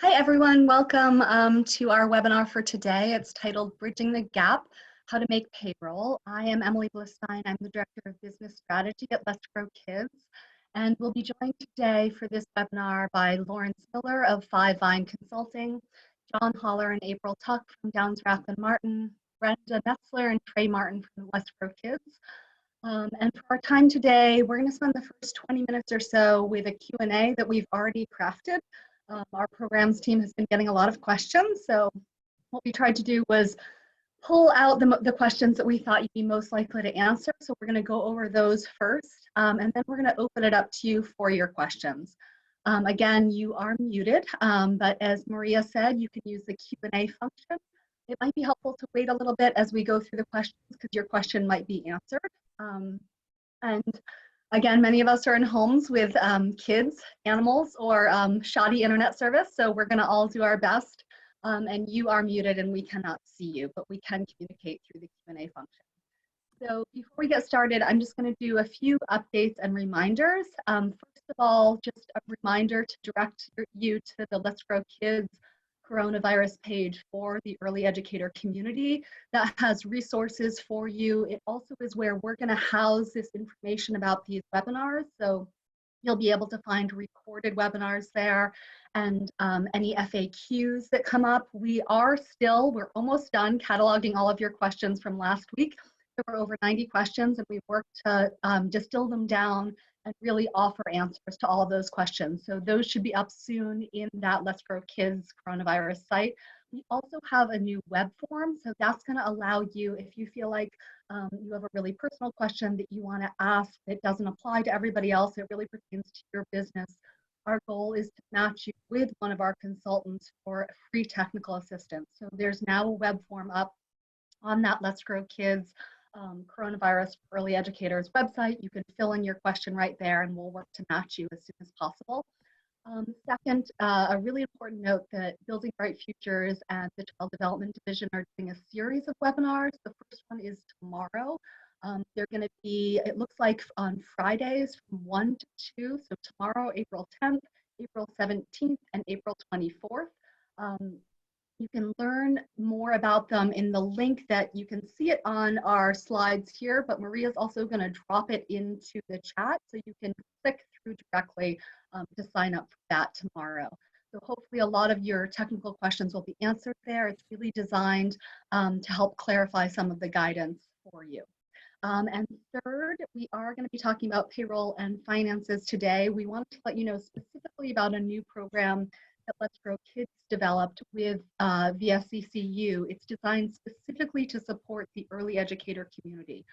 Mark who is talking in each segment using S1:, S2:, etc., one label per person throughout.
S1: Hi, everyone. Welcome to our webinar for today. It's titled Bridging the Gap, How to Make Payroll. I am Emily Blistine. I'm the Director of Business Strategy at Let's Grow Kids. And we'll be joined today for this webinar by Lawrence Miller of Five Vine Consulting, John Holler and April Tuck from Downs Rachlin Martin, Brenda Metzler and Trey Martin from Let's Grow Kids. And for our time today, we're going to spend the first 20 minutes or so with a Q&A that we've already crafted. Our programs team has been getting a lot of questions, so what we tried to do was pull out the questions that we thought you'd be most likely to answer. So we're going to go over those first, and then we're going to open it up to you for your questions. Again, you are muted, but as Maria said, you can use the Q&A function. It might be helpful to wait a little bit as we go through the questions because your question might be answered. And again, many of us are in homes with kids, animals, or shoddy internet service, so we're going to all do our best. And you are muted and we cannot see you, but we can communicate through the Q&A function. So before we get started, I'm just going to do a few updates and reminders. First of all, just a reminder to direct you to the Let's Grow Kids coronavirus page for the early educator community that has resources for you. It also is where we're going to house this information about these webinars. So you'll be able to find recorded webinars there and any FAQs that come up. We're almost done cataloging all of your questions from last week. There were over 90 questions and we've worked to distill them down and really offer answers to all of those questions. So those should be up soon in that Let's Grow Kids coronavirus site. We also have a new web form, so that's going to allow you, if you feel like you have a really personal question that you want to ask that doesn't apply to everybody else, it really pertains to your business. Our goal is to match you with one of our consultants for free technical assistance. So there's now a web form up on that Let's Grow Kids coronavirus for early educators website. You can fill in your question right there and we'll work to match you as soon as possible. Second, a really important note that Building Bright Futures and the Child Development Division are doing a series of webinars. The first one is tomorrow. They're going to be, it looks like on Fridays from 1 to 2. So tomorrow, April 10th, April 17th, and April 24th. You can learn more about them in the link that you can see it on our slides here, but Maria's also going to drop it into the chat so you can click through directly to sign up for that tomorrow. So hopefully a lot of your technical questions will be answered there. It's really designed to help clarify some of the guidance for you. And third, we are going to be talking about payroll and finances today. We wanted to let you know specifically about a new program that Let's Grow Kids developed with VSCCU. It's designed specifically to support the early educator community.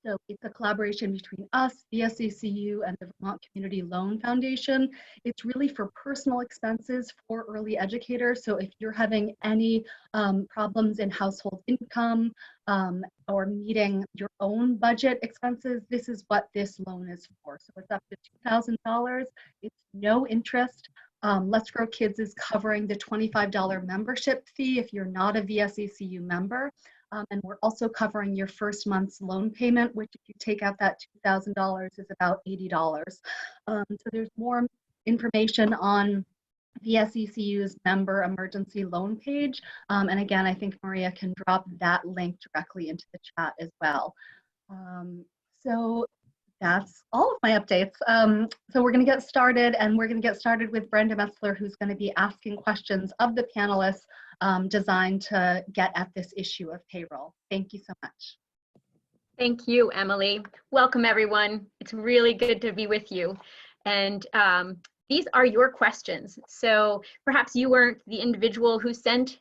S1: So it's a collaboration between us, VSCCU, and the Vermont Community Loan Foundation. It's really for personal expenses for early educators. So if you're having any problems in household income or meeting your own budget expenses, this is what this loan is for. So it's up to $2,000. It's no interest. Let's Grow Kids is covering the $25 membership fee if you're not a VSCCU member. And we're also covering your first month's loan payment, which if you take out that $2,000 is about $80. So there's more information on VSCCU's member emergency loan page. And again, I think Maria can drop that link directly into the chat as well. So that's all of my updates. So we're going to get started, and we're going to get started with Brenda Metzler, who's going to be asking questions of the panelists designed to get at this issue of payroll. Thank you so much.
S2: Thank you, Emily. Welcome, everyone. It's really good to be with you. And these are your questions. So perhaps you weren't the individual who sent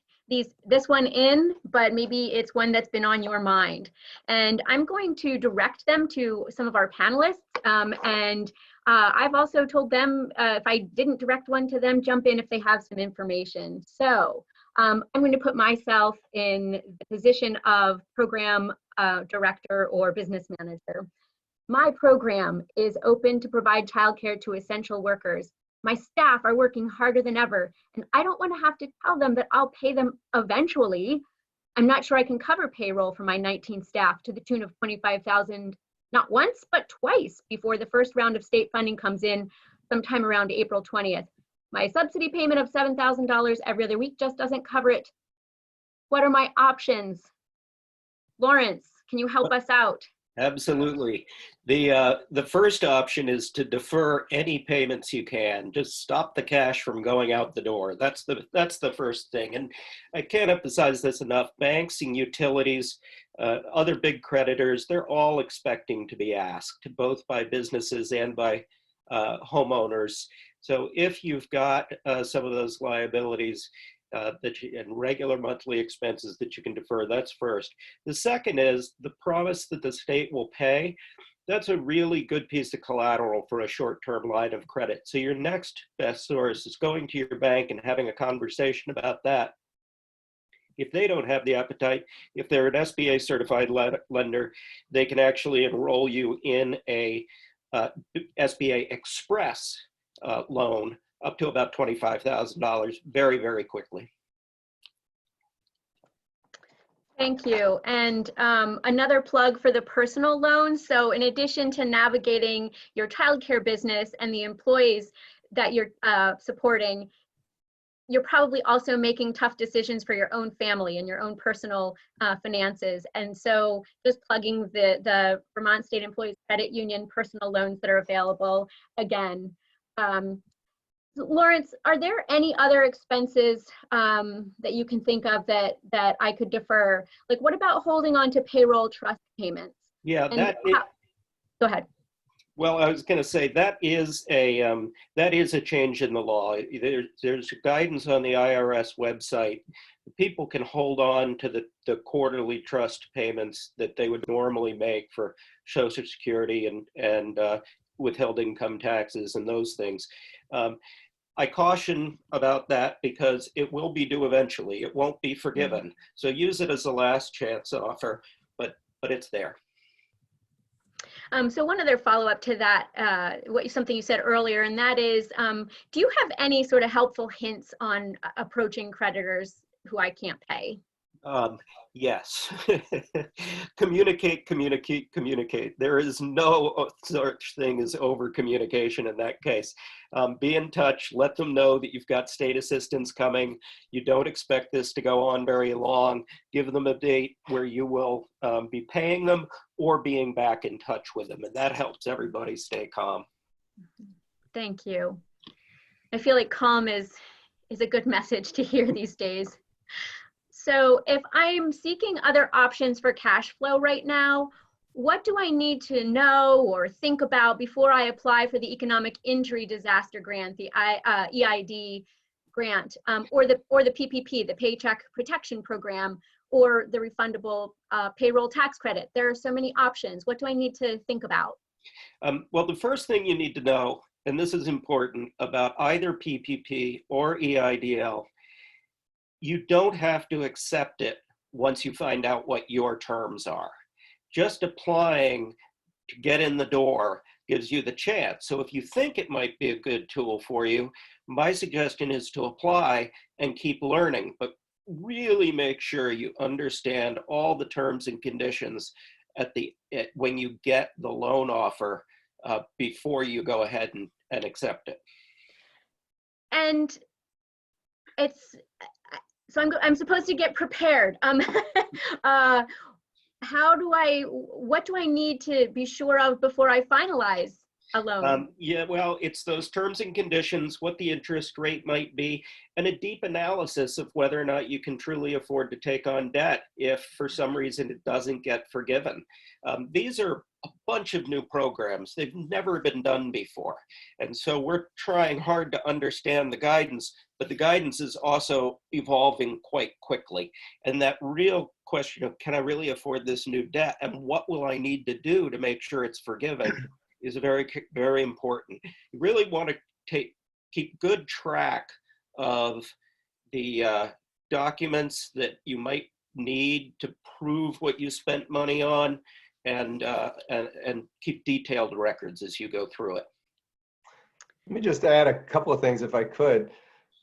S2: this one in, but maybe it's one that's been on your mind. And I'm going to direct them to some of our panelists. I've also told them if I didn't direct one to them, jump in if they have some information. So I'm going to put myself in the position of program director or business manager. My program is open to provide childcare to essential workers. My staff are working harder than ever, and I don't want to have to tell them that I'll pay them eventually. I'm not sure I can cover payroll for my 19 staff to the tune of $25,000, not once, but twice before the first round of state funding comes in sometime around April 20th. My subsidy payment of $7,000 every other week just doesn't cover it. What are my options? Lawrence, can you help us out?
S3: Absolutely. The first option is to defer any payments you can. Just stop the cash from going out the door. That's the first thing. And I can't emphasize this enough. Banks and utilities, other big creditors, they're all expecting to be asked, both by businesses and by homeowners. So if you've got some of those liabilities and regular monthly expenses that you can defer, that's first. The second is the promise that the state will pay. That's a really good piece of collateral for a short-term line of credit. So your next best source is going to your bank and having a conversation about that. If they don't have the appetite, if they're an SBA certified lender, they can actually enroll you in a SBA Express loan up to about $25,000 very, very quickly.
S2: Thank you. And another plug for the personal loans. So in addition to navigating your childcare business and the employees that you're supporting, you're probably also making tough decisions for your own family and your own personal finances. And so just plugging the Vermont State Employees Credit Union personal loans that are available again. Lawrence, are there any other expenses that you can think of that I could defer? Like, what about holding on to payroll trust payments?
S3: Yeah,
S2: go ahead.
S3: Well, I was going to say that is a change in the law. There's guidance on the IRS website. People can hold on to the quarterly trust payments that they would normally make for Social Security and withheld income taxes and those things. I caution about that because it will be due eventually. It won't be forgiven. So use it as a last chance offer, but it's there.
S2: So one other follow-up to that, something you said earlier, and that is, do you have any sort of helpful hints on approaching creditors who I can't pay?
S3: Yes. Communicate. There is no such thing as over communication in that case. Be in touch, let them know that you've got state assistance coming. You don't expect this to go on very long. Give them a date where you will be paying them or being back in touch with them. And that helps everybody stay calm.
S2: Thank you. I feel like calm is a good message to hear these days. So if I'm seeking other options for cash flow right now, what do I need to know or think about before I apply for the Economic Injury Disaster Grant, the EID grant, or the PPP, the Paycheck Protection Program, or the refundable payroll tax credit? There are so many options. What do I need to think about?
S3: Well, the first thing you need to know, and this is important, about either PPP or EIDL, you don't have to accept it once you find out what your terms are. Just applying to get in the door gives you the chance. So if you think it might be a good tool for you, my suggestion is to apply and keep learning, but really make sure you understand all the terms and conditions when you get the loan offer before you go ahead and accept it.
S2: And so I'm supposed to get prepared. What do I need to be sure of before I finalize a loan?
S3: Yeah, well, it's those terms and conditions, what the interest rate might be, and a deep analysis of whether or not you can truly afford to take on debt if for some reason it doesn't get forgiven. These are a bunch of new programs. They've never been done before. And so we're trying hard to understand the guidance, but the guidance is also evolving quite quickly. And that real question of, can I really afford this new debt? And what will I need to do to make sure it's forgiven is very, very important. You really want to keep good track of the documents that you might need to prove what you spent money on, and keep detailed records as you go through it.
S4: Let me just add a couple of things if I could.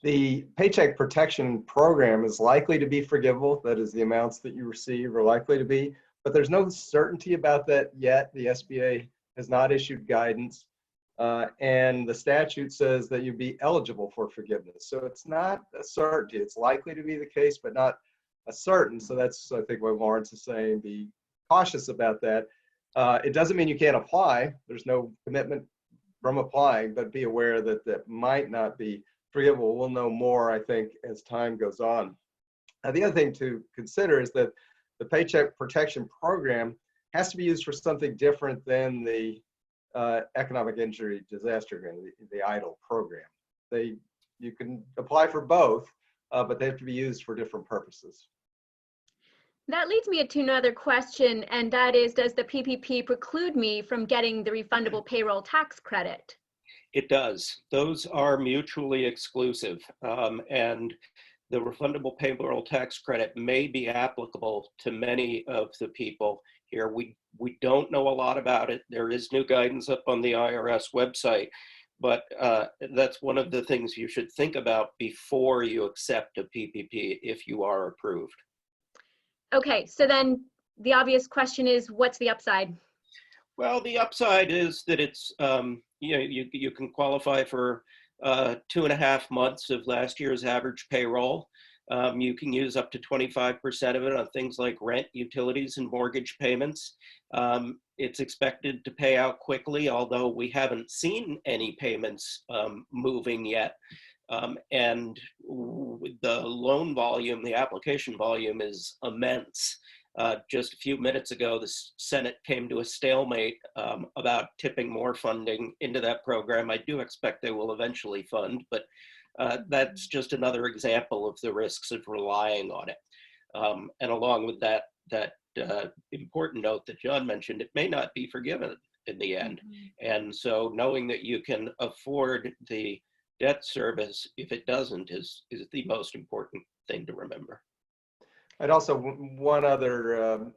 S4: The Paycheck Protection Program is likely to be forgivable. That is, the amounts that you receive are likely to be, but there's no certainty about that yet. The SBA has not issued guidance. And the statute says that you'd be eligible for forgiveness. So it's not a certainty. It's likely to be the case, but not a certain. So that's, I think, what Lawrence is saying. Be cautious about that. It doesn't mean you can't apply. There's no commitment from applying, but be aware that that might not be forgivable. We'll know more, I think, as time goes on. The other thing to consider is that the Paycheck Protection Program has to be used for something different than the economic injury disaster agreement, the EIDL program. You can apply for both, but they have to be used for different purposes.
S2: That leads me to another question, and that is, does the PPP preclude me from getting the refundable payroll tax credit?
S3: It does. Those are mutually exclusive, and the refundable payroll tax credit may be applicable to many of the people here. We don't know a lot about it. There is new guidance up on the IRS website, but that's one of the things you should think about before you accept a PPP if you are approved.
S2: Okay, so then the obvious question is, what's the upside?
S3: Well, the upside is that it's, you can qualify for 2.5 months of last year's average payroll. You can use up to 25% of it on things like rent, utilities, and mortgage payments. It's expected to pay out quickly, although we haven't seen any payments moving yet. And the loan volume, the application volume is immense. Just a few minutes ago, the Senate came to a stalemate about tipping more funding into that program. I do expect they will eventually fund, but that's just another example of the risks of relying on it. And along with that important note that John mentioned, it may not be forgiven in the end. And so knowing that you can afford the debt service if it doesn't is the most important thing to remember.
S4: And also one other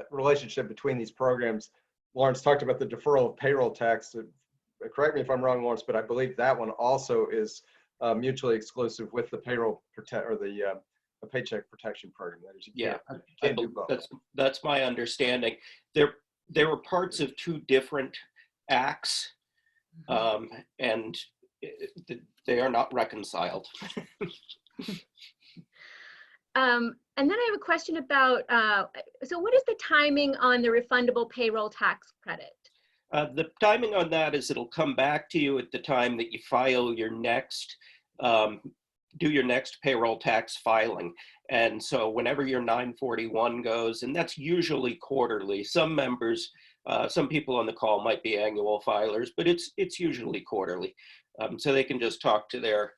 S4: relationship between these programs, Lawrence talked about the deferral of payroll tax. Correct me if I'm wrong, Lawrence, but I believe that one also is mutually exclusive with the payroll or the paycheck protection program. That is, you can't do both.
S3: That's my understanding. There were parts of two different acts, and they are not reconciled.
S2: And then I have a question about, so what is the timing on the refundable payroll tax credit?
S3: The timing on that is it'll come back to you at the time that you file your next, do your next payroll tax filing. And so whenever your 941 goes, and that's usually quarterly, some members, some people on the call might be annual filers, but it's usually quarterly. So they can just talk to their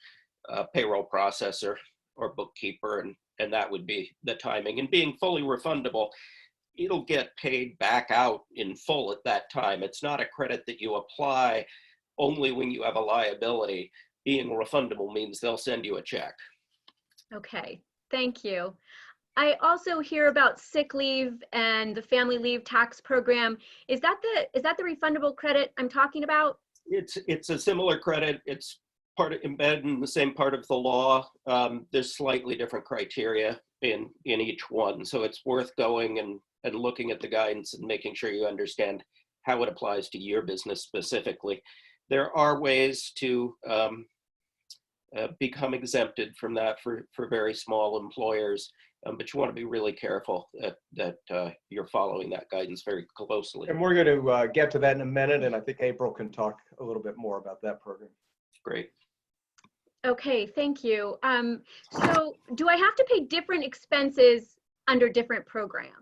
S3: payroll processor or bookkeeper, and that would be the timing. And being fully refundable, it'll get paid back out in full at that time. It's not a credit that you apply only when you have a liability. Being refundable means they'll send you a check.
S2: Okay, thank you. I also hear about sick leave and the family leave tax program. Is that the refundable credit I'm talking about?
S3: It's a similar credit. It's embedded in the same part of the law. There's slightly different criteria in each one. So it's worth going and looking at the guidance and making sure you understand how it applies to your business specifically. There are ways to become exempted from that for very small employers, but you want to be really careful that you're following that guidance very closely.
S4: And we're going to get to that in a minute, and I think April can talk a little bit more about that program.
S3: Great.
S2: Okay, thank you. So do I have to pay different expenses under different programs?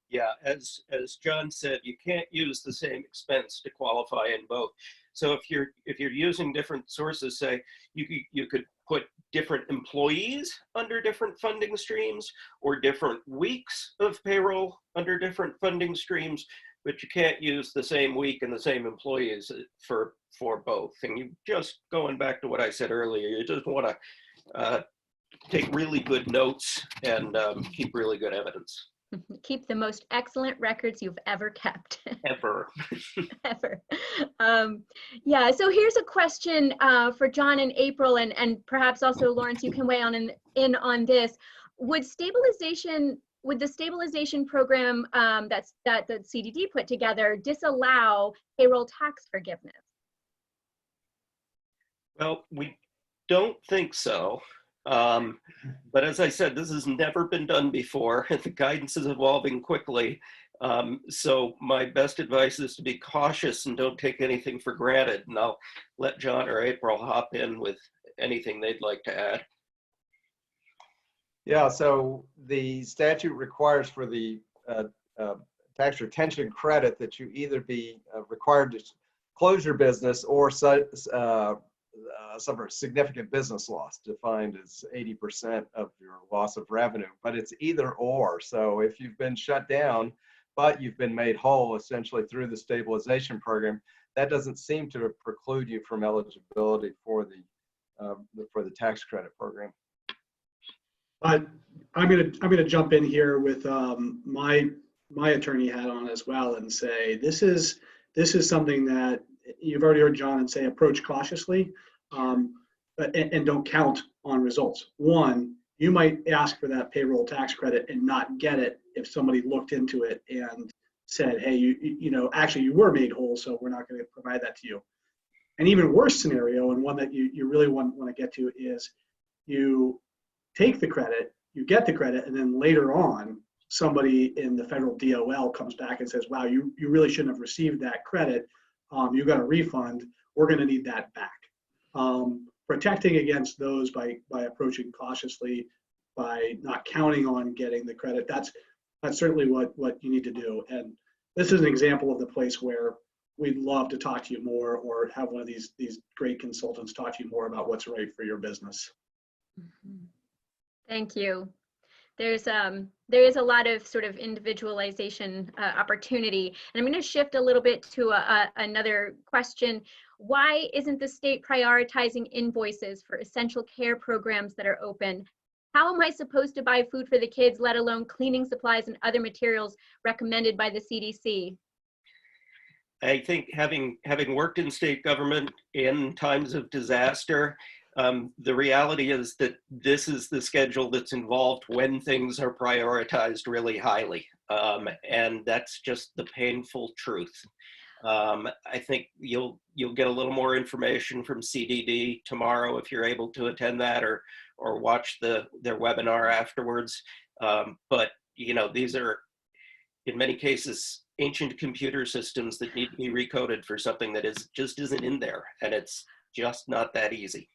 S3: Yeah, as John said, you can't use the same expense to qualify in both. So if you're using different sources, say you could put different employees under different funding streams or different weeks of payroll under different funding streams, but you can't use the same week and the same employees for both. And you just, going back to what I said earlier, you just want to take really good notes and keep really good evidence.
S2: Keep the most excellent records you've ever kept.
S3: Ever.
S2: Ever. Yeah, so here's a question for John and April, and perhaps also Lawrence, you can weigh in on this. Would the stabilization program that the CDD put together disallow payroll tax forgiveness?
S3: Well, we don't think so. But as I said, this has never been done before. The guidance is evolving quickly. So my best advice is to be cautious and don't take anything for granted. And I'll let John or April hop in with anything they'd like to add.
S4: Yeah, so the statute requires for the tax retention credit that you either be required to close your business or suffer significant business loss, defined as 80% of your loss of revenue. But it's either or. So if you've been shut down, but you've been made whole essentially through the stabilization program, that doesn't seem to preclude you from eligibility for the tax credit program.
S5: But I'm gonna jump in here with my attorney hat on as well and say this is something that you've already heard John and say approach cautiously, and don't count on results. One, you might ask for that payroll tax credit and not get it if somebody looked into it and said, hey, you know, actually you were made whole, so we're not going to provide that to you. An even worse scenario, and one that you really want to get to, is you take the credit, you get the credit, and then later on, somebody in the federal DOL comes back and says, wow, you really shouldn't have received that credit. You got a refund. We're going to need that back. Protecting against those by approaching cautiously, by not counting on getting the credit, that's certainly what you need to do. And this is an example of the place where we'd love to talk to you more, or have one of these great consultants talk to you more about what's right for your business.
S2: Mm-hmm. Thank you. There is a lot of sort of individualization opportunity. And I'm going to shift a little bit to another question. Why isn't the state prioritizing invoices for essential care programs that are open? How am I supposed to buy food for the kids, let alone cleaning supplies and other materials recommended by the CDC?
S3: I think having worked in state government in times of disaster, the reality is that this is the schedule that's involved when things are prioritized really highly. And that's just the painful truth. I think you'll get a little more information from CDD tomorrow if you're able to attend that, or watch their webinar afterwards. But you know, these are in many cases ancient computer systems that need to be recoded for something that just isn't in there, and it's just not that easy.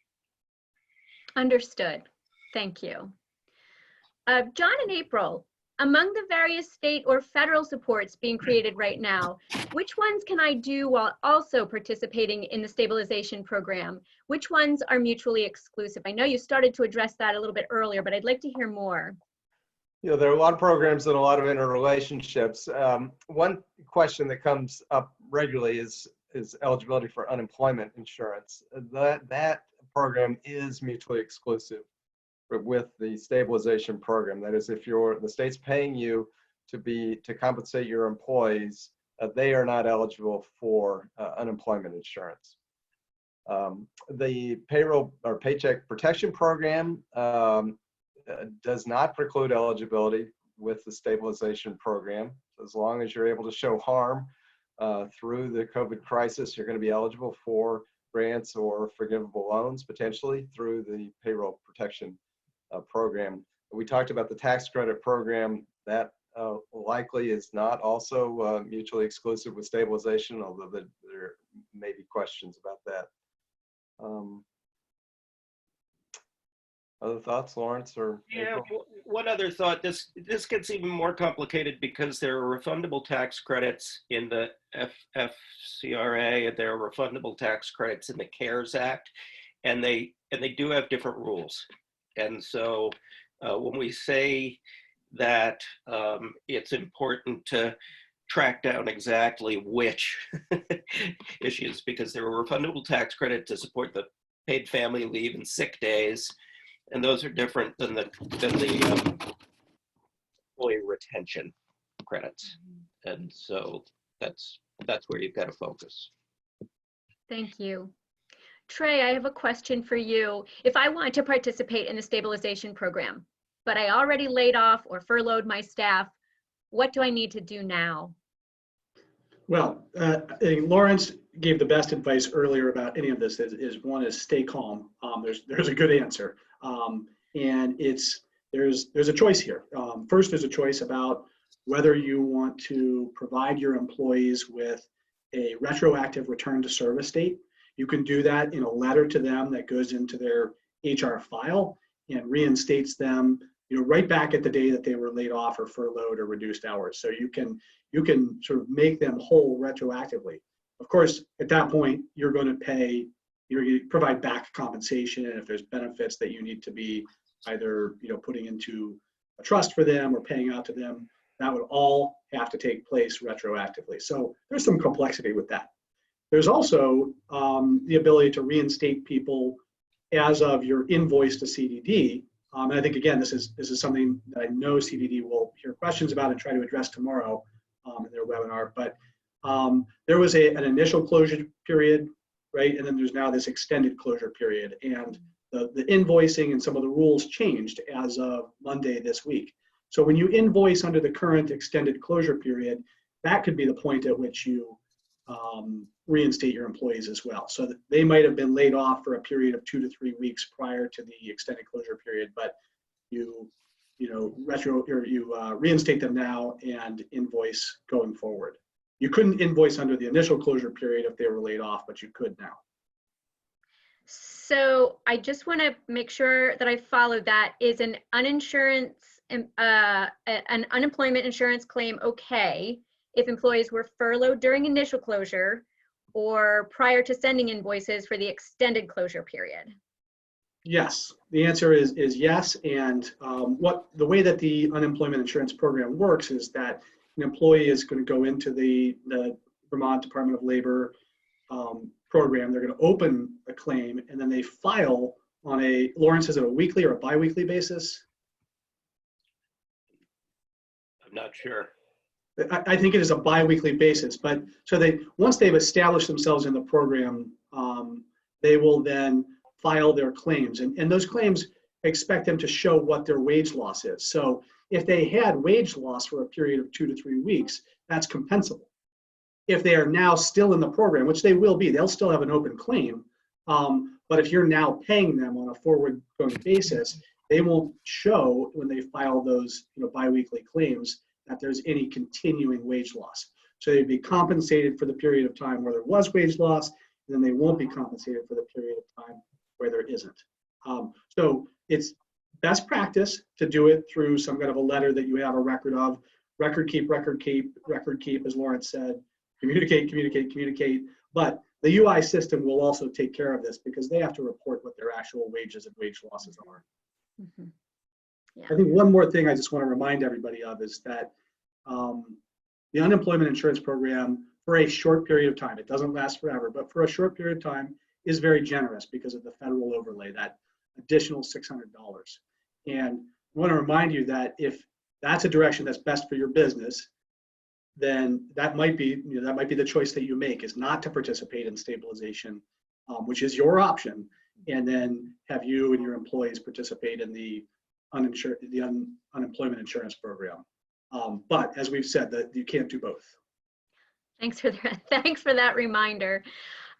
S2: Understood. Thank you. John and April, among the various state or federal supports being created right now, which ones can I do while also participating in the stabilization program? Which ones are mutually exclusive? I know you started to address that a little bit earlier, but I'd like to hear more.
S4: You know, there are a lot of programs and a lot of interrelationships. One question that comes up regularly is eligibility for unemployment insurance. That program is mutually exclusive with the stabilization program. That is, if the state's paying you to compensate your employees, they are not eligible for unemployment insurance. The payroll or paycheck protection program does not preclude eligibility with the stabilization program. As long as you're able to show harm through the COVID crisis, you're going to be eligible for grants or forgivable loans potentially through the payroll protection program. We talked about the tax credit program. That likely is not also mutually exclusive with stabilization, although there may be questions about that. Other thoughts, Lawrence or
S3: Yeah,
S4: April?
S3: one other thought. This gets even more complicated because there are refundable tax credits in the FFCRA, and there are refundable tax credits in the CARES Act, and they do have different rules. And so when we say that it's important to track down exactly which issues, because there are refundable tax credit to support the paid family leave and sick days, and those are different than the employee retention credits. And so that's where you've got to focus.
S2: Thank you. Trey, I have a question for you. If I want to participate in the stabilization program, but I already laid off or furloughed my staff, what do I need to do now?
S5: Well, I think Lawrence gave the best advice earlier about any of this. One is stay calm. There's a good answer, and there's a choice here. First, there's a choice about whether you want to provide your employees with a retroactive return to service date. You can do that in a letter to them that goes into their HR file and reinstates them, right back at the day that they were laid off or furloughed or reduced hours. So you can sort of make them whole retroactively. Of course, at that point, you're going to provide back compensation, and if there's benefits that you need to be either putting into a trust for them or paying out to them, that would all have to take place retroactively. So there's some complexity with that. There's also the ability to reinstate people as of your invoice to CDD. And I think, again, this is something that I know CDD will hear questions about and try to address tomorrow in their webinar. But there was an initial closure period, right? And then there's now this extended closure period. And the invoicing and some of the rules changed as of Monday this week. So when you invoice under the current extended closure period, that could be the point at which you reinstate your employees as well. So that they might have been laid off for a period of 2 to 3 weeks prior to the extended closure period, but you reinstate them now and invoice going forward. You couldn't invoice under the initial closure period if they were laid off, but you could now.
S2: So I just want to make sure that I followed that. Is an unemployment insurance claim okay if employees were furloughed during initial closure or prior to sending invoices for the extended closure period?
S5: Yes, the answer is yes. And the way that the unemployment insurance program works is that an employee is going to go into the Vermont Department of Labor program. They're going to open a claim, and then they file on Lawrence, is it a weekly or a biweekly basis?
S3: I'm not sure.
S5: I think it is a biweekly basis, but so once they've established themselves in the program, they will then file their claims, and those claims expect them to show what their wage loss is. So if they had wage loss for a period of 2 to 3 weeks, that's compensable. If they are now still in the program, which they will be, they'll still have an open claim. But if you're now paying them on a forward-going basis, they won't show when they file those biweekly claims that there's any continuing wage loss. So they'd be compensated for the period of time where there was wage loss, and then they won't be compensated for the period of time where there isn't. So it's best practice to do it through some kind of a letter that you have a record of. Record keep, as Lawrence said. Communicate. But the UI system will also take care of this because they have to report what their actual wages and wage losses are.
S2: Mm-hmm. Yeah.
S5: I think one more thing I just want to remind everybody of is that the unemployment insurance program, for a short period of time, it doesn't last forever, but for a short period of time, is very generous because of the federal overlay, that additional $600. And I want to remind you that if that's a direction that's best for your business, then that might be the choice that you make, is not to participate in stabilization, which is your option, and then have you and your employees participate in the unemployment insurance program. But as we've said, that you can't do both.
S2: Thanks for that reminder.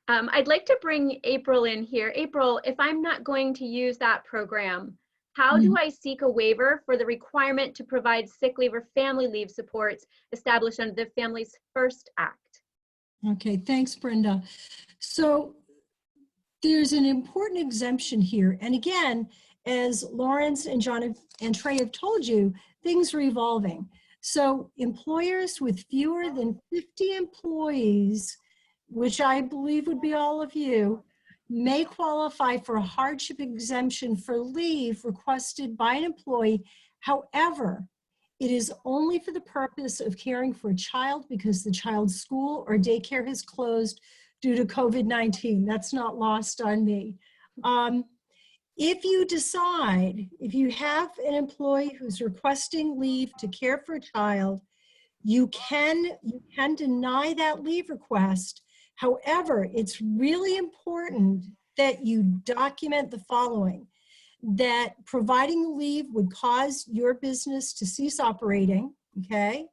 S2: I'd like to bring April in here. April, if I'm not going to use that program, how do I seek a waiver for the requirement to provide sick leave or family leave supports established under the Families First Act?
S6: Okay, thanks, Brenda. So there's an important exemption here. And again, as Lawrence and John and Trey have told you, things are evolving. So employers with fewer than 50 employees, which I believe would be all of you, may qualify for a hardship exemption for leave requested by an employee. However, it is only for the purpose of caring for a child because the child's school or daycare has closed due to COVID-19. That's not lost on me. If you have an employee who's requesting leave to care for a child, you can deny that leave request. However, it's really important that you document the following: that providing leave would cause your business to cease operating, okay?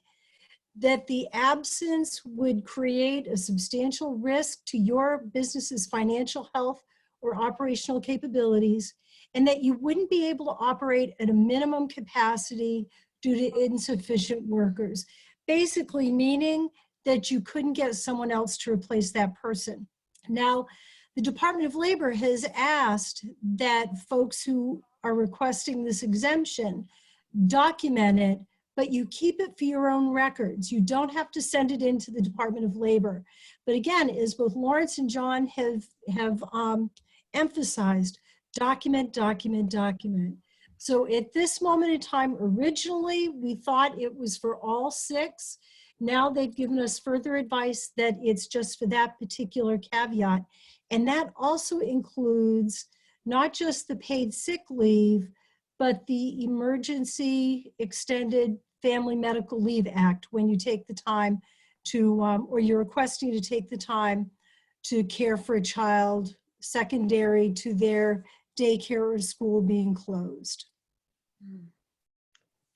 S6: that the absence would create a substantial risk to your business's financial health or operational capabilities, and that you wouldn't be able to operate at a minimum capacity due to insufficient workers. Basically meaning that you couldn't get someone else to replace that person. Now, the Department of Labor has asked that folks who are requesting this exemption document it, but you keep it for your own records. You don't have to send it in to the Department of Labor. But again, as both Lawrence and John have emphasized, document, document, document. So at this moment in time, originally, we thought it was for all 6. Now they've given us further advice that it's just for that particular caveat. And that also includes not just the paid sick leave, but the Emergency Extended Family Medical Leave Act, when you take the time to, or you're requesting to take the time to care for a child secondary to their daycare or school being closed.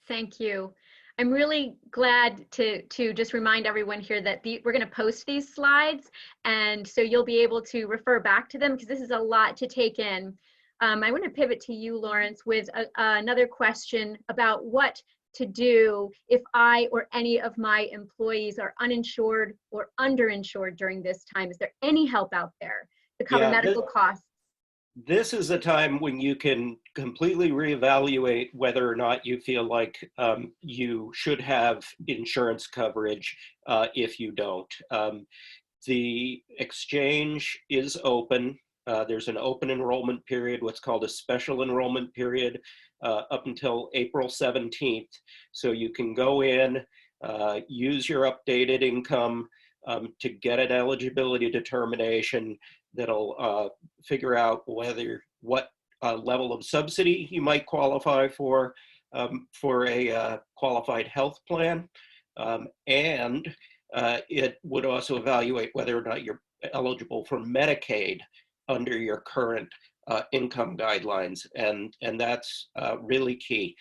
S2: Thank you. I'm really glad to just remind everyone here that we're going to post these slides, and so you'll be able to refer back to them because this is a lot to take in. I want to pivot to you, Lawrence, with another question about what to do if I or any of my employees are uninsured or underinsured during this time. Is there any help out there to cover medical costs?
S3: This is a time when you can completely reevaluate whether or not you feel like you should have insurance coverage if you don't. The exchange is open. There's an open enrollment period, what's called a special enrollment period, up until April 17th. So you can go in, use your updated income to get an eligibility determination that'll figure out what level of subsidy you might qualify for a qualified health plan. And it would also evaluate whether or not you're eligible for Medicaid under your current income guidelines, and that's really key.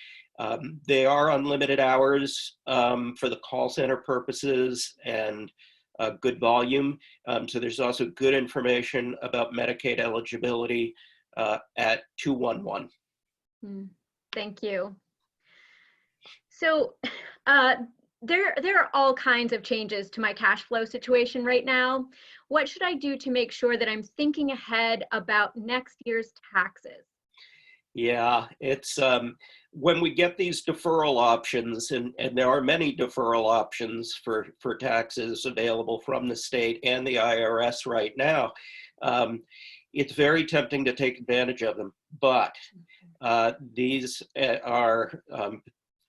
S3: They are unlimited hours for the call center purposes and good volume. So there's also good information about Medicaid eligibility at 211.
S2: Thank you. So there are all kinds of changes to my cash flow situation right now. What should I do to make sure that I'm thinking ahead about next year's taxes?
S3: Yeah, it's when we get these deferral options, and there are many deferral options for taxes available from the state and the IRS right now, it's very tempting to take advantage of them. But these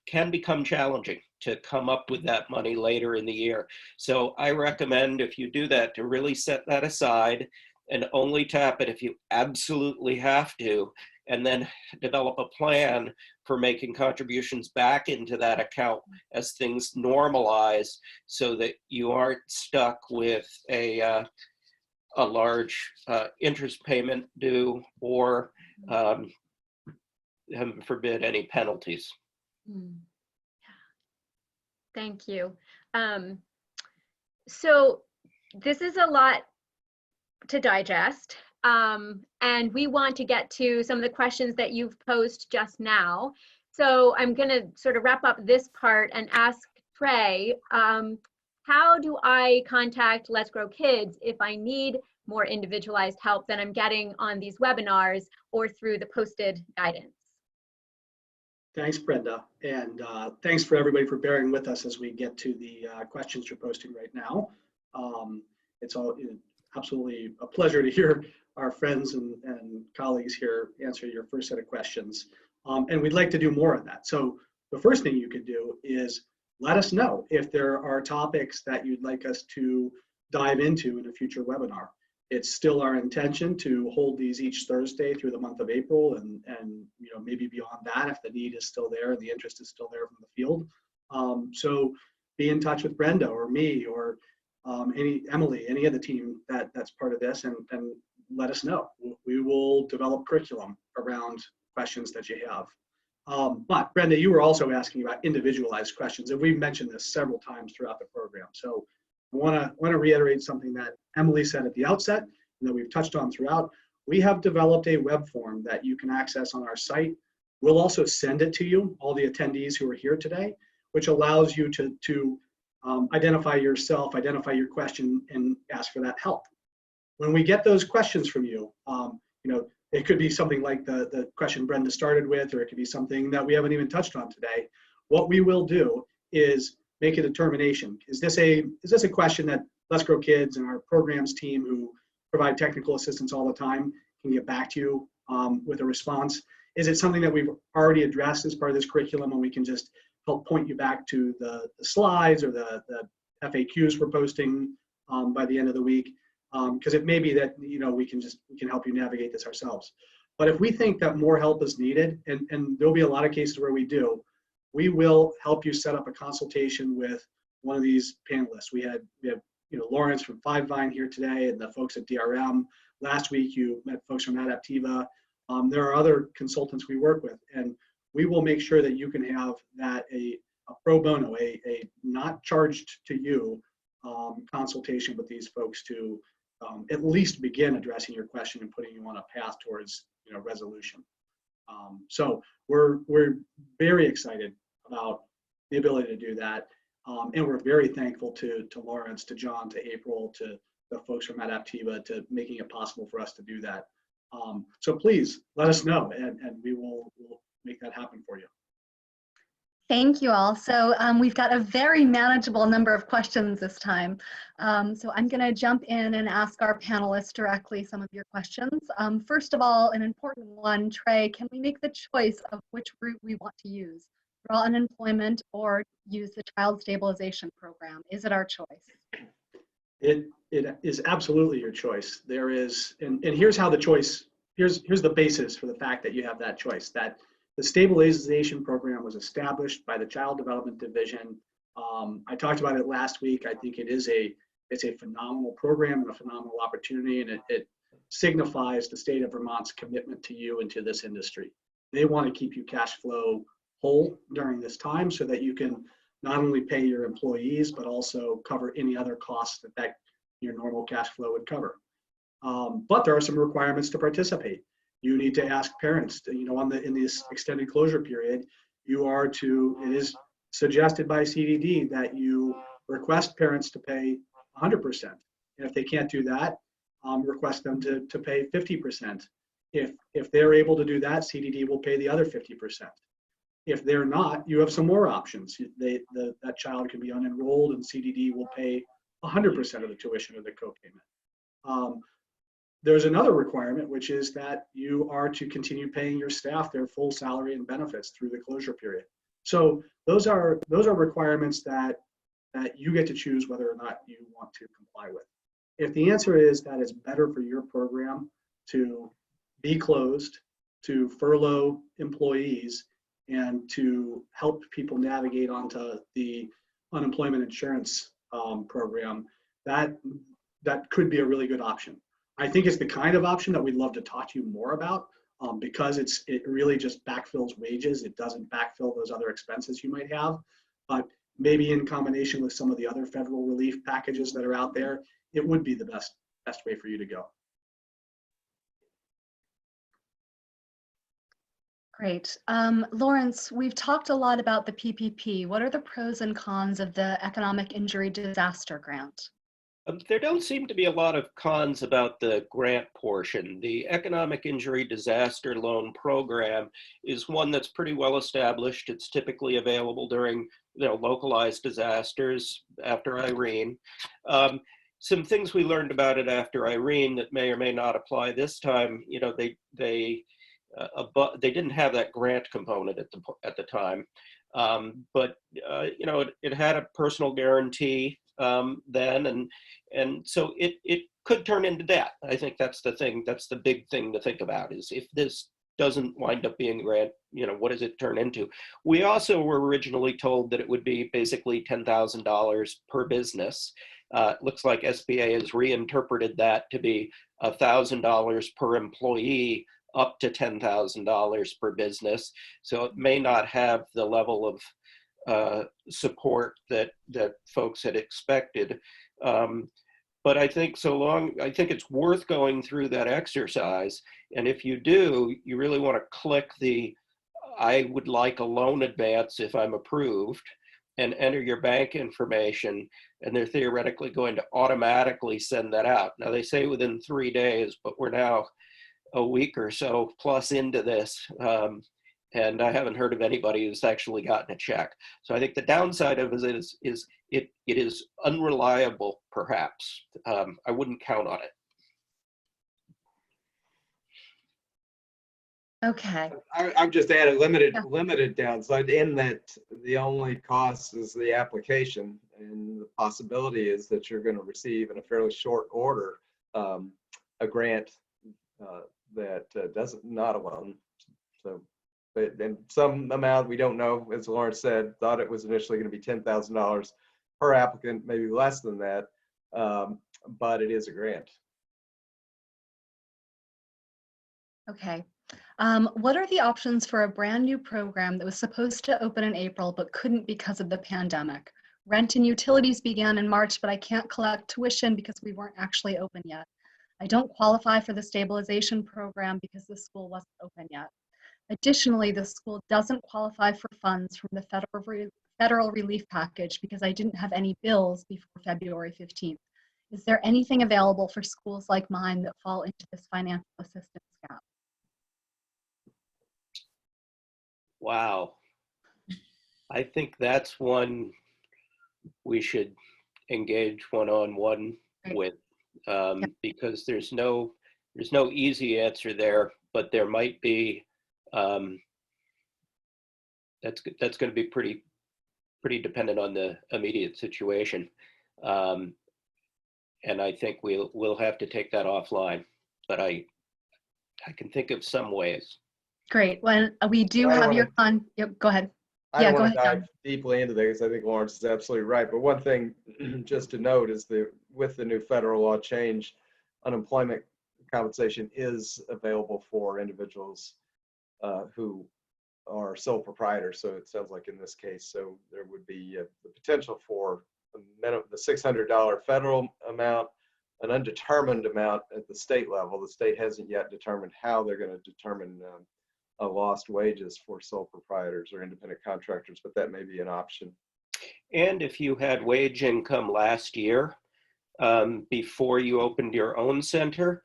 S3: can become challenging to come up with that money later in the year. So I recommend, if you do that, to really set that aside and only tap it if you absolutely have to, and then develop a plan for making contributions back into that account as things normalize, so that you aren't stuck with a large interest payment due, or heaven forbid, any penalties.
S2: Thank you. So this is a lot to digest, and we want to get to some of the questions that you've posed just now. So I'm going to sort of wrap up this part and ask Trey, how do I contact Let's Grow Kids if I need more individualized help than I'm getting on these webinars or through the posted guidance?
S5: Thanks, Brenda, and thanks for everybody for bearing with us as we get to the questions you're posting right now. It's absolutely a pleasure to hear our friends and colleagues here answer your first set of questions, and we'd like to do more of that. So the first thing you could do is let us know if there are topics that you'd like us to dive into in a future webinar. It's still our intention to hold these each Thursday through the month of April, and maybe beyond that if the need is still there and the interest is still there from the field. So be in touch with Brenda or me or Emily, any of the team that's part of this, and let us know. We will develop curriculum around questions that you have. But Brenda, you were also asking about individualized questions, and we've mentioned this several times throughout the program. So I want to reiterate something that Emily said at the outset and that we've touched on throughout. We have developed a web form that you can access on our site. We'll also send it to you, all the attendees who are here today, which allows you to identify yourself, identify your question, and ask for that help. When we get those questions from you, it could be something like the question Brenda started with, or it could be something that we haven't even touched on today. What we will do is make a determination. Is this a question that Let's Grow Kids and our programs team, who provide technical assistance all the time, can get back to you with a response? Is it something that we've already addressed as part of this curriculum, and we can just help point you back to the slides or the FAQs we're posting by the end of the week? Because it may be that we can help you navigate this ourselves. But if we think that more help is needed, and there'll be a lot of cases where we do, we will help you set up a consultation with one of these panelists. We have Lawrence from Five Vine here today, and the folks at DRM. Last week you met folks from Adaptiva. There are other consultants we work with, and we will make sure that you can have that a pro bono, a not charged to you consultation with these folks to at least begin addressing your question and putting you on a path towards resolution. So we're very excited about the ability to do that, and we're very thankful to Lawrence, to John, to April, to the folks from Adaptiva, to making it possible for us to do that. So please let us know, and we'll make that happen for you.
S1: Thank you all. So we've got a very manageable number of questions this time. So I'm going to jump in and ask our panelists directly some of your questions. First of all, an important one, Trey, can we make the choice of which route we want to use? Draw unemployment or use the child stabilization program? Is it our choice?
S5: It is absolutely your choice. There is, and here's how the choice, here's the basis for the fact that you have that choice, that the stabilization program was established by the Child Development Division. I talked about it last week. I think it's a phenomenal program and a phenomenal opportunity, and it signifies the state of Vermont's commitment to you and to this industry. They want to keep you cash flow whole during this time so that you can not only pay your employees, but also cover any other costs that your normal cash flow would cover. But there are some requirements to participate. You need to ask parents, in this extended closure period, it is suggested by CDD that you request parents to pay 100%. And if they can't do that, request them to pay 50%. If they're able to do that, CDD will pay the other 50%. If they're not, you have some more options. That child can be unenrolled, and CDD will pay 100% of the tuition or the co-payment. There's another requirement, which is that you are to continue paying your staff their full salary and benefits through the closure period. So those are requirements that you get to choose whether or not you want to comply with. If the answer is that it's better for your program to be closed, to furlough employees, and to help people navigate onto the unemployment insurance program, that could be a really good option. I think it's the kind of option that we'd love to talk to you more about, because it really just backfills wages. It doesn't backfill those other expenses you might have, but maybe in combination with some of the other federal relief packages that are out there, it would be the best way for you to go.
S1: Great. Lawrence, we've talked a lot about the PPP. What are the pros and cons of the Economic Injury Disaster Grant?
S3: There don't seem to be a lot of cons about the grant portion. The Economic Injury Disaster Loan Program is one that's pretty well established. It's typically available during localized disasters after Irene. Some things we learned about it after Irene that may or may not apply this time. They didn't have that grant component at the time, but it had a personal guarantee then, and so it could turn into debt. I think that's the thing. That's the big thing to think about, is if this doesn't wind up being a grant, what does it turn into? We also were originally told that it would be basically $10,000 per business. Looks like SBA has reinterpreted that to be $1,000 per employee up to $10,000 per business. So it may not have the level of support that folks had expected. But I think I think it's worth going through that exercise. And if you do, you really want to click I would like a loan advance if I'm approved, and enter your bank information, and they're theoretically going to automatically send that out. Now they say within 3 days, but we're now a week or so plus into this. And I haven't heard of anybody who's actually gotten a check. So I think the downside of it is it is unreliable, perhaps. I wouldn't count on it.
S1: Okay.
S4: I've just added
S1: Yeah.
S4: limited downside in that the only cost is the application, and the possibility is that you're going to receive in a fairly short order a grant that doesn't, not a loan. So, but then some amount we don't know, as Lawrence said, thought it was initially going to be $10,000 per applicant, maybe less than that, but it is a grant.
S1: Okay. What are the options for a brand new program that was supposed to open in April but couldn't because of the pandemic? Rent and utilities began in March, but I can't collect tuition because we weren't actually open yet. I don't qualify for the stabilization program because the school wasn't open yet. Additionally, the school doesn't qualify for funds from the federal relief package because I didn't have any bills before February 15th. Is there anything available for schools like mine that fall into this financial assistance gap?
S3: Wow. I think that's one we should engage one-on-one with, because there's no easy answer there, but there might be. That's going to be pretty dependent on the immediate situation, and I think we'll have to take that offline. But I can think of some ways.
S1: Great. When we do have your yep, go ahead.
S4: I don't want to
S1: go ahead,
S4: dive deeply into this. I think Lawrence is absolutely right. But one thing just to note is that with the new federal law change, unemployment compensation is available for individuals who are sole proprietors. So it sounds like in this case, so there would be the potential for the $600 federal amount, an undetermined amount at the state level. The state hasn't yet determined how they're going to determine lost wages for sole proprietors or independent contractors, but that may be an option.
S3: And if you had wage income last year, before you opened your own center,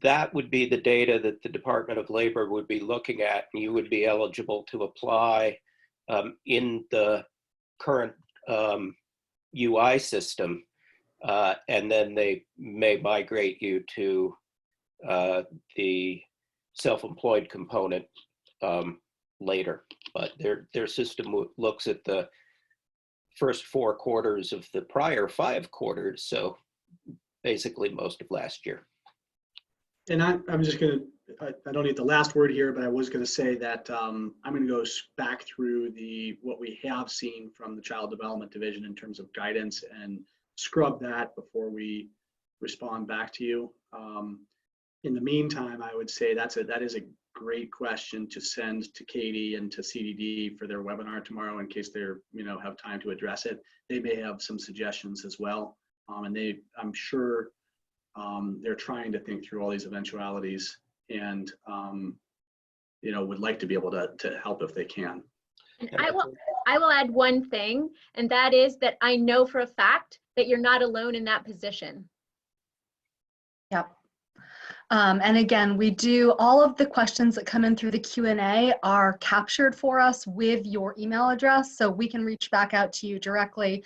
S3: that would be the data that the Department of Labor would be looking at, and you would be eligible to apply in the current UI system, and then they may migrate you to the self-employed component later. But their system looks at the first 4 quarters of the prior 5 quarters, so basically most of last year.
S5: And I'm just going to, I don't need the last word here, but I was going to say that I'm going to go back through what we have seen from the Child Development Division in terms of guidance and scrub that before we respond back to you. In the meantime, I would say that is a great question to send to Katie and to CDD for their webinar tomorrow in case they're, have time to address it. They may have some suggestions as well. And I'm sure they're trying to think through all these eventualities and, would like to be able to help if they can.
S2: And I will add one thing, and that is that I know for a fact that you're not alone in that position.
S1: Yep. And again, we do all of the questions that come in through the Q&A are captured for us with your email address, so we can reach back out to you directly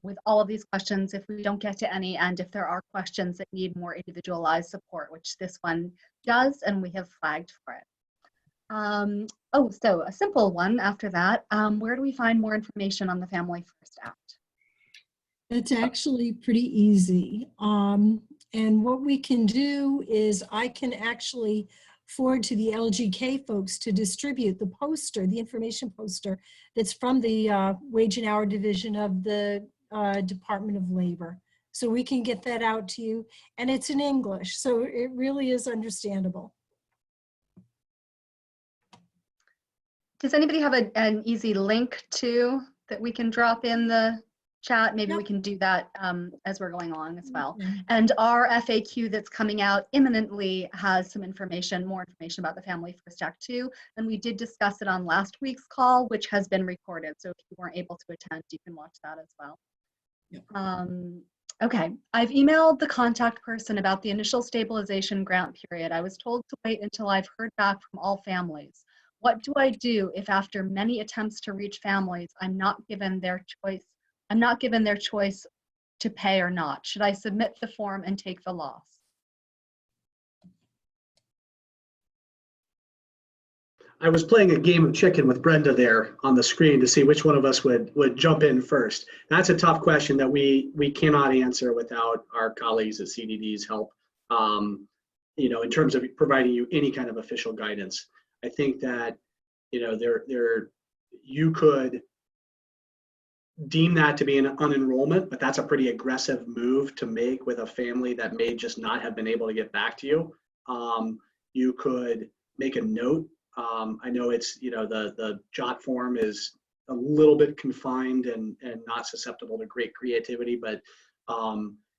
S1: with all of these questions if we don't get to any, and if there are questions that need more individualized support, which this one does, and we have flagged for it. So a simple one after that, where do we find more information on the Family First Act?
S6: It's actually pretty easy. And what we can do is I can actually forward to the LGK folks to distribute the poster, the information poster that's from the Wage and Hour Division of the Department of Labor. So we can get that out to you, and it's in English, so it really is understandable.
S1: Does anybody have an easy link to that we can drop in the chat? Maybe
S6: Yep.
S1: we can do that as we're going along as well.
S6: Okay.
S1: And our FAQ that's coming out imminently has some information, more information about the Family First Act 2. And we did discuss it on last week's call, which has been recorded. So if you weren't able to attend, you can watch that as well.
S6: Yep.
S1: Okay, I've emailed the contact person about the initial stabilization grant period. I was told to wait until I've heard back from all families. What do I do if after many attempts to reach families, I'm not given their choice to pay or not? Should I submit the form and take the loss?
S5: I was playing a game of chicken with Brenda there on the screen to see which one of us would jump in first. That's a tough question that we cannot answer without our colleagues at CDD's help, in terms of providing you any kind of official guidance. I think that, you could deem that to be an unenrollment, but that's a pretty aggressive move to make with a family that may just not have been able to get back to you. You could make a note. I know it's, the JOT form is a little bit confined and not susceptible to great creativity, but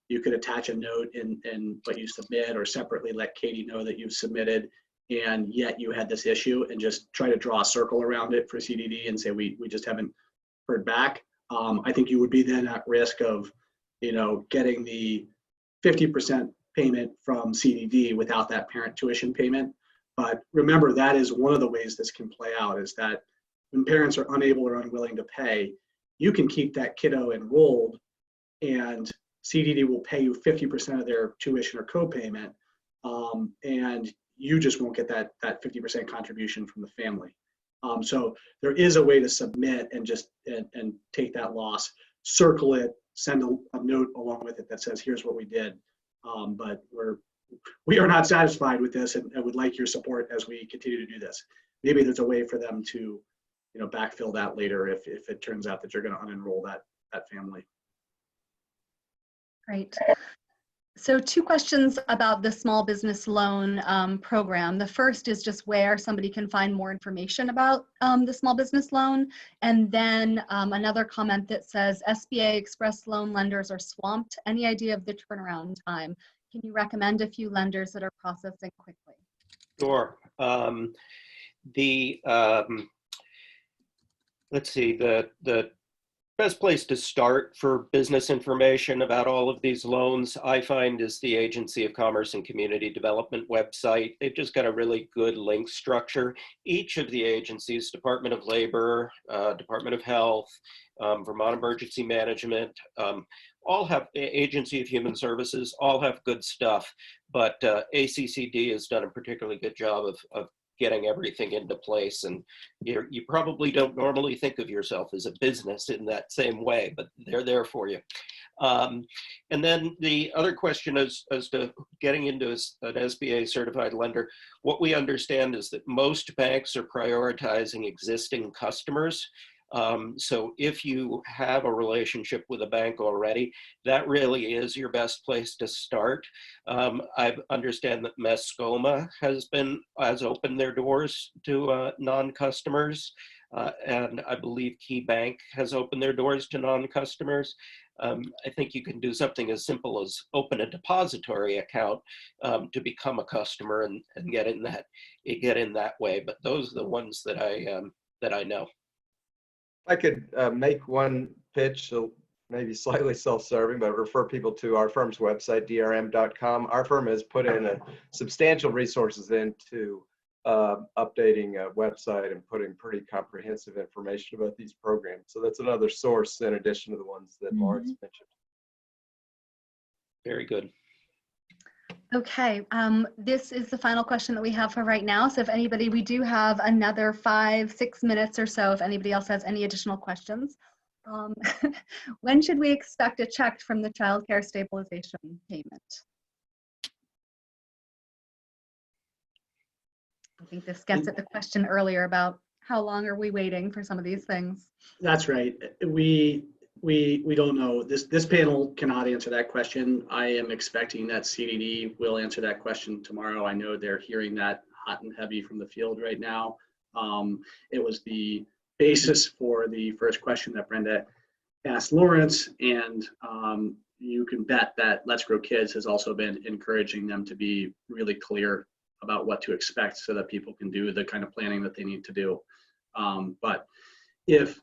S5: you could attach a note in what you submit, or separately let Katie know that you've submitted and yet you had this issue, and just try to draw a circle around it for CDD and say, we just haven't heard back. I think you would be then at risk of, getting the 50% payment from CDD without that parent tuition payment. But remember, that is one of the ways this can play out, is that when parents are unable or unwilling to pay, you can keep that kiddo enrolled and CDD will pay you 50% of their tuition or co-payment, and you just won't get that 50% contribution from the family. So there is a way to submit and just and take that loss, circle it, send a note along with it that says, here's what we did. But we are not satisfied with this and would like your support as we continue to do this. Maybe there's a way for them to, backfill that later if it turns out that you're going to unenroll that family.
S1: Great. So 2 questions about the small business loan program. The first is just where somebody can find more information about the small business loan. And then another comment that says SBA Express loan lenders are swamped. Any idea of the turnaround time? Can you recommend a few lenders that are processing quickly?
S3: Sure. Let's see, the best place to start for business information about all of these loans, I find, is the Agency of Commerce and Community Development website. They've just got a really good link structure. Each of the agencies, Department of Labor, Department of Health, Vermont Emergency Management, all have, Agency of Human Services, all have good stuff, but ACCD has done a particularly good job of getting everything into place. And you probably don't normally think of yourself as a business in that same way, but they're there for you. And then the other question is as to getting into an SBA certified lender. What we understand is that most banks are prioritizing existing customers. So if you have a relationship with a bank already, that really is your best place to start. I understand that Mascoma has opened their doors to non-customers, and I believe Key Bank has opened their doors to non-customers. I think you can do something as simple as open a depository account to become a customer and get in that way. But those are the ones that I know.
S4: I could make one pitch, so maybe slightly self-serving, but refer people to our firm's website, drm.com. Our firm has put in substantial resources into updating a website and putting pretty comprehensive information about these programs. So that's another source in addition to the ones that Lawrence mentioned.
S3: Very good.
S1: Okay, this is the final question that we have for right now. So if anybody, we do have another 5-6 minutes or so if anybody else has any additional questions. When should we expect a check from the child care stabilization payment? I think this gets at the question earlier about how long are we waiting for some of these things?
S5: That's right. We don't know. This panel cannot answer that question. I am expecting that CDD will answer that question tomorrow. I know they're hearing that hot and heavy from the field right now. It was the basis for the first question that Brenda asked Lawrence, and you can bet that Let's Grow Kids has also been encouraging them to be really clear about what to expect so that people can do the kind of planning that they need to do. But if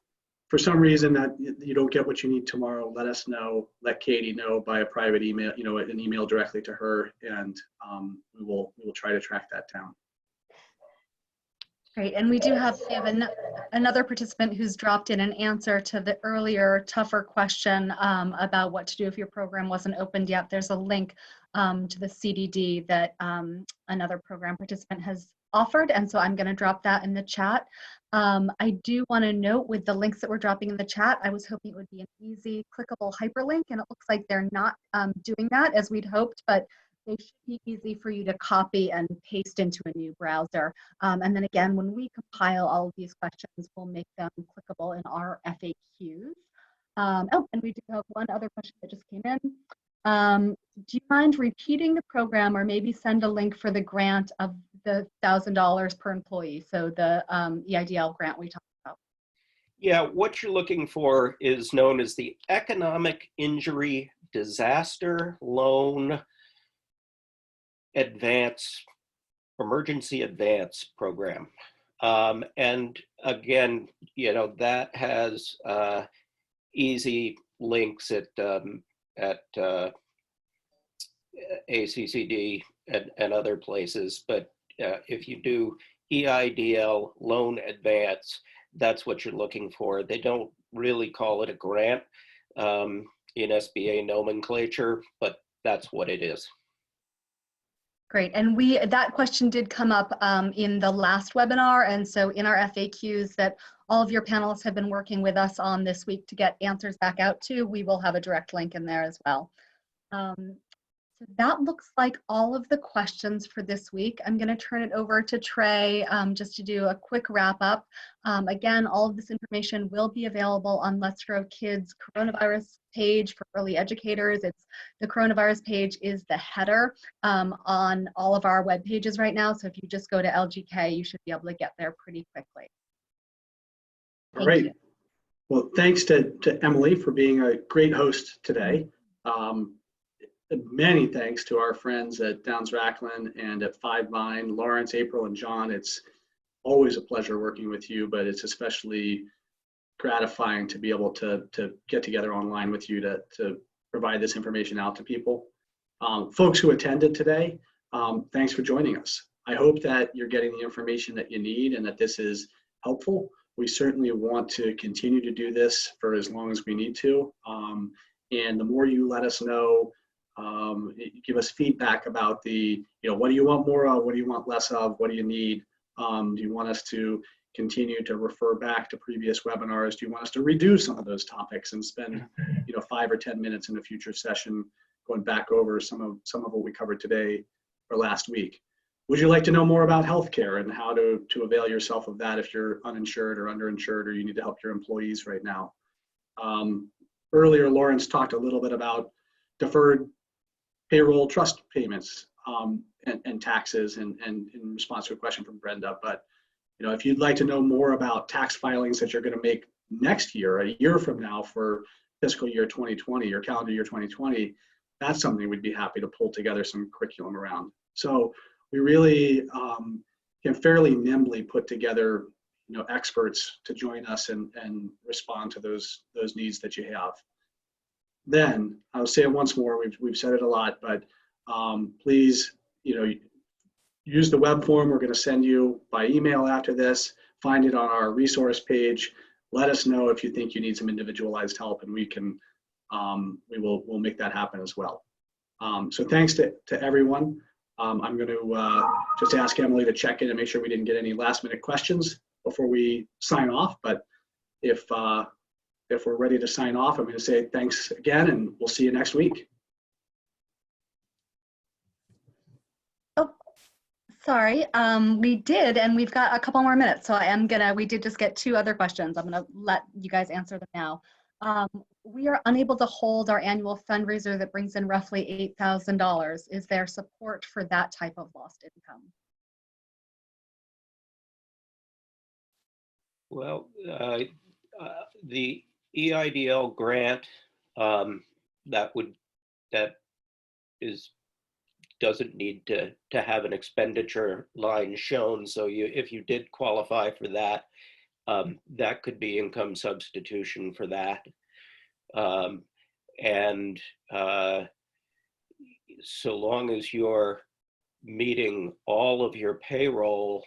S5: for some reason that you don't get what you need tomorrow, let us know, let Katie know by a private email, an email directly to her, and we will try to track that down.
S1: Great, and we have another participant who's dropped in an answer to the earlier tougher question about what to do if your program wasn't opened yet. There's a link to the CDD that another program participant has offered, and so I'm going to drop that in the chat. I do want to note with the links that we're dropping in the chat, I was hoping it would be an easy clickable hyperlink, and it looks like they're not doing that as we'd hoped, but they should be easy for you to copy and paste into a new browser. And then again, when we compile all of these questions, we'll make them clickable in our FAQs. Oh, and we do have one other question that just came in. Do you mind repeating the program or maybe send a link for the grant of the $1,000 per employee? So the EIDL grant we talked about.
S3: Yeah, what you're looking for is known as the Economic Injury Disaster Loan Emergency Advance Program. And again, that has easy links at ACCD and other places. But if you do EIDL Loan Advance, that's what you're looking for. They don't really call it a grant in SBA nomenclature, but that's what it is.
S1: Great, and that question did come up in the last webinar, and so in our FAQs that all of your panelists have been working with us on this week to get answers back out to, we will have a direct link in there as well. So that looks like all of the questions for this week. I'm going to turn it over to Trey just to do a quick wrap up. Again, all of this information will be available on Let's Grow Kids coronavirus page for early educators. The coronavirus page is the header on all of our web pages right now. So if you just go to LGK, you should be able to get there pretty quickly.
S5: All right. Well, thanks to Emily for being a great host today. Many thanks to our friends at Downs Rachlin and at Five Vine, Lawrence, April, and John. It's always a pleasure working with you, but it's especially gratifying to be able to get together online with you to provide this information out to people. Folks who attended today, thanks for joining us. I hope that you're getting the information that you need and that this is helpful. We certainly want to continue to do this for as long as we need to. And the more you let us know, give us feedback about what do you want more of, what do you want less of, what do you need? Do you want us to continue to refer back to previous webinars? Do you want us to redo some of those topics and spend 5 or 10 minutes in a future session going back over some of what we covered today or last week? Would you like to know more about healthcare and how to avail yourself of that if you're uninsured or underinsured or you need to help your employees right now? Earlier, Lawrence talked a little bit about deferred payroll trust payments and taxes and in response to a question from Brenda. But if you'd like to know more about tax filings that you're going to make next year, a year from now for fiscal year 2020 or calendar year 2020, that's something we'd be happy to pull together some curriculum around. So we really can fairly nimbly put together experts to join us and respond to those needs that you have. Then I'll say it once more, we've said it a lot, but please, use the web form we're going to send you by email after this. Find it on our resource page. Let us know if you think you need some individualized help, and we'll make that happen as well. So thanks to everyone. I'm going to just ask Emily to check in and make sure we didn't get any last minute questions before we sign off. But if we're ready to sign off, I'm going to say thanks again, and we'll see you next week.
S1: Oh, sorry. We did, and we've got a couple more minutes. So we did just get 2 other questions. I'm going to let you guys answer them now. We are unable to hold our annual fundraiser that brings in roughly $8,000. Is there support for that type of lost income?
S3: Well, the EIDL grant, that doesn't need to have an expenditure line shown. So if you did qualify for that, that could be income substitution for that. And so long as you're meeting all of your payroll,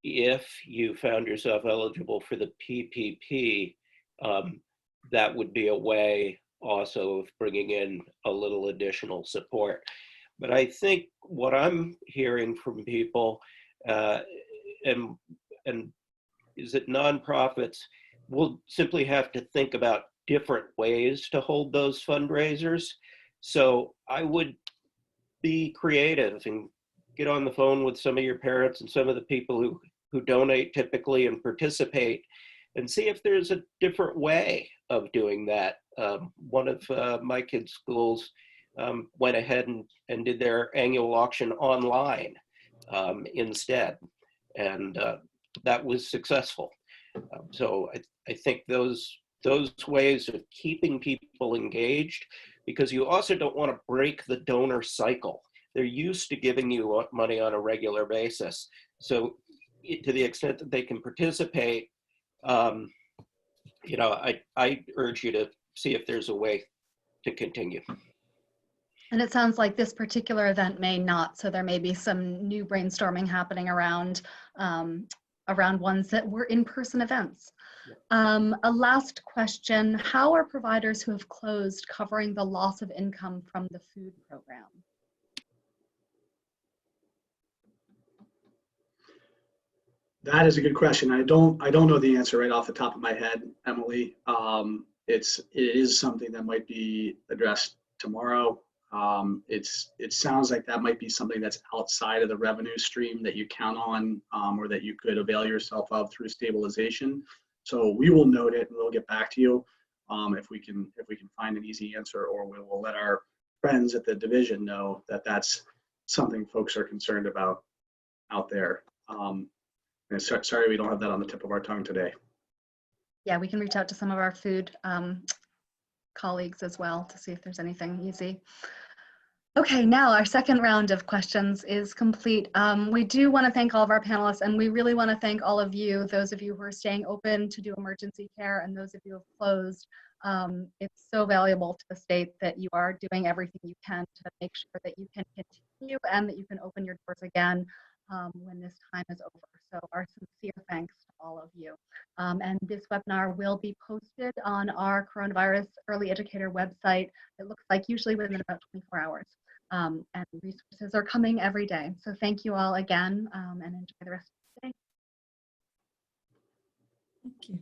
S3: if you found yourself eligible for the PPP, that would be a way also of bringing in a little additional support. But I think what I'm hearing from people, and is that nonprofits will simply have to think about different ways to hold those fundraisers. So I would be creative and get on the phone with some of your parents and some of the people who donate typically and participate, and see if there's a different way of doing that. One of my kids' schools went ahead and did their annual auction online instead, and that was successful. So I think those ways of keeping people engaged, because you also don't want to break the donor cycle. They're used to giving you money on a regular basis. So to the extent that they can participate, you know, I urge you to see if there's a way to continue.
S1: And it sounds like this particular event may not, so there may be some new brainstorming happening around ones that were in-person events. A last question, how are providers who have closed covering the loss of income from the food program?
S5: That is a good question. I don't know the answer right off the top of my head, Emily. It is something that might be addressed tomorrow. It sounds like that might be something that's outside of the revenue stream that you count on, or that you could avail yourself of through stabilization. So we will note it and we'll get back to you if we can find an easy answer, or we will let our friends at the division know that that's something folks are concerned about out there. And sorry we don't have that on the tip of our tongue today.
S1: Yeah, we can reach out to some of our food colleagues as well to see if there's anything easy. Okay, now our second round of questions is complete. We do want to thank all of our panelists, and we really want to thank all of you, those of you who are staying open to do emergency care, and those of you who have closed. It's so valuable to the state that you are doing everything you can to make sure that you can continue and that you can open your doors again when this time is over. So our sincere thanks to all of you. And this webinar will be posted on our coronavirus early educator website. It looks like usually within about 24 hours. And resources are coming every day. So thank you all again, and enjoy the rest of the day.
S6: Thank you.